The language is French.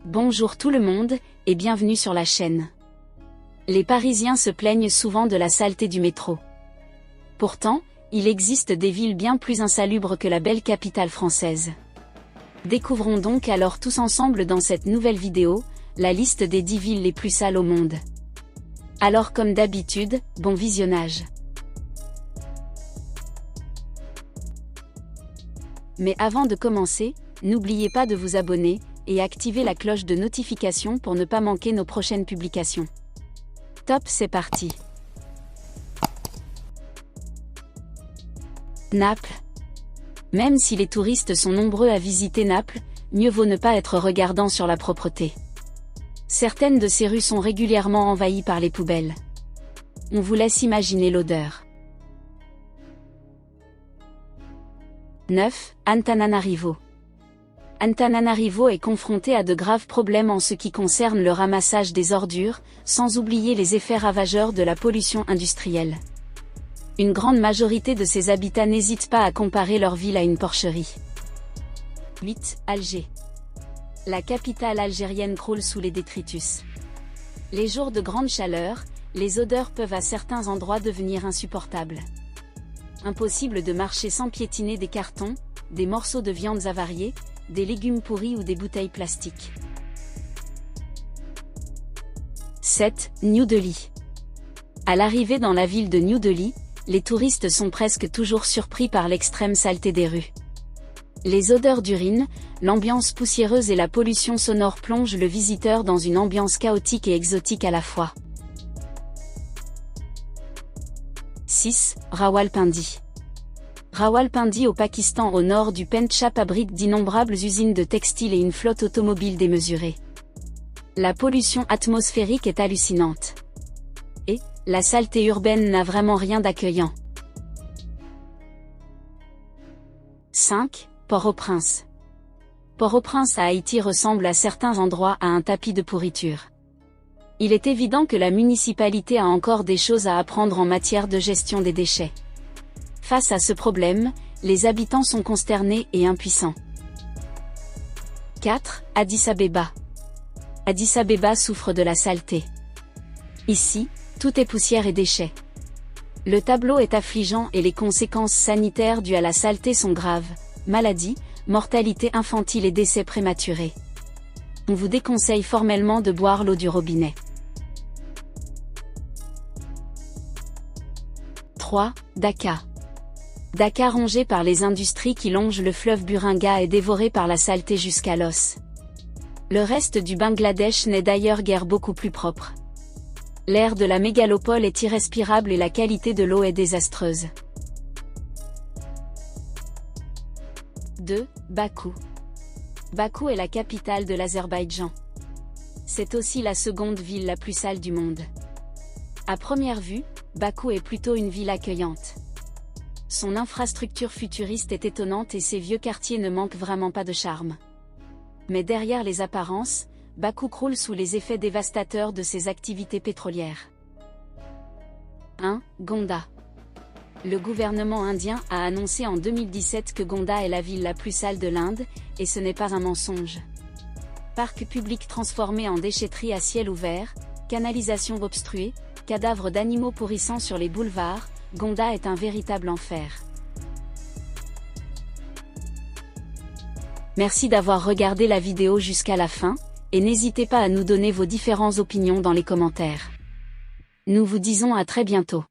Bonjour tout le monde, et bienvenue sur la chaîne. Les Parisiens se plaignent souvent de la saleté du métro. Pourtant, il existe des villes bien plus insalubres que la belle capitale française. Découvrons donc alors tous ensemble dans cette nouvelle vidéo, la liste des 10 villes les plus sales au monde. Alors comme d'habitude, bon visionnage. Mais avant de commencer, n'oubliez pas de vous abonner, et activer la cloche de notification pour ne pas manquer nos prochaines publications. Top, c'est parti. Naples. Même si les touristes sont nombreux à visiter Naples, mieux vaut ne pas être regardant sur la propreté. Certaines de ces rues sont régulièrement envahies par les poubelles. On vous laisse imaginer l'odeur. 9. Antananarivo. Antananarivo est confronté à de graves problèmes en ce qui concerne le ramassage des ordures, sans oublier les effets ravageurs de la pollution industrielle. Une grande majorité de ses habitants n'hésitent pas à comparer leur ville à une porcherie. 8. Alger. La capitale algérienne croule sous les détritus. Les jours de grande chaleur, les odeurs peuvent à certains endroits devenir insupportables. Impossible de marcher sans piétiner des cartons, des morceaux de viandes avariés, des légumes pourris ou des bouteilles plastiques. 7. New Delhi. À l'arrivée dans la ville de New Delhi, les touristes sont presque toujours surpris par l'extrême saleté des rues. Les odeurs d'urine, l'ambiance poussiéreuse et la pollution sonore plongent le visiteur dans une ambiance chaotique et exotique à la fois. 6. Rawalpindi. Rawalpindi au Pakistan au nord du Pendjab abrite d'innombrables usines de textiles et une flotte automobile démesurée. La pollution atmosphérique est hallucinante. Et, la saleté urbaine n'a vraiment rien d'accueillant. 5. Port-au-Prince. Port-au-Prince à Haïti ressemble à certains endroits à un tapis de pourriture. Il est évident que la municipalité a encore des choses à apprendre en matière de gestion des déchets. Face à ce problème, les habitants sont consternés et impuissants. 4. Addis Abeba. Addis Abeba souffre de la saleté. Ici, tout est poussière et déchets. Le tableau est affligeant et les conséquences sanitaires dues à la saleté sont graves. Maladies, mortalité infantile et décès prématurés. On vous déconseille formellement de boire l'eau du robinet. 3. Dhaka. Dhaka rongé par les industries qui longent le fleuve Burunga est dévoré par la saleté jusqu'à l'os. Le reste du Bangladesh n'est d'ailleurs guère beaucoup plus propre. L'air de la mégalopole est irrespirable et la qualité de l'eau est désastreuse. 2. Bakou. Bakou est la capitale de l'Azerbaïdjan. C'est aussi la seconde ville la plus sale du monde. À première vue, Bakou est plutôt une ville accueillante. Son infrastructure futuriste est étonnante et ses vieux quartiers ne manquent vraiment pas de charme. Mais derrière les apparences, Bakou croule sous les effets dévastateurs de ses activités pétrolières. 1. Gonda. Le gouvernement indien a annoncé en 2017 que Gonda est la ville la plus sale de l'Inde, et ce n'est pas un mensonge. Parc public transformé en déchetterie à ciel ouvert, canalisation obstruée, cadavres d'animaux pourrissant sur les boulevards, Gonda est un véritable enfer. Merci d'avoir regardé la vidéo jusqu'à la fin, et n'hésitez pas à nous donner vos différentes opinions dans les commentaires. Nous vous disons à très bientôt.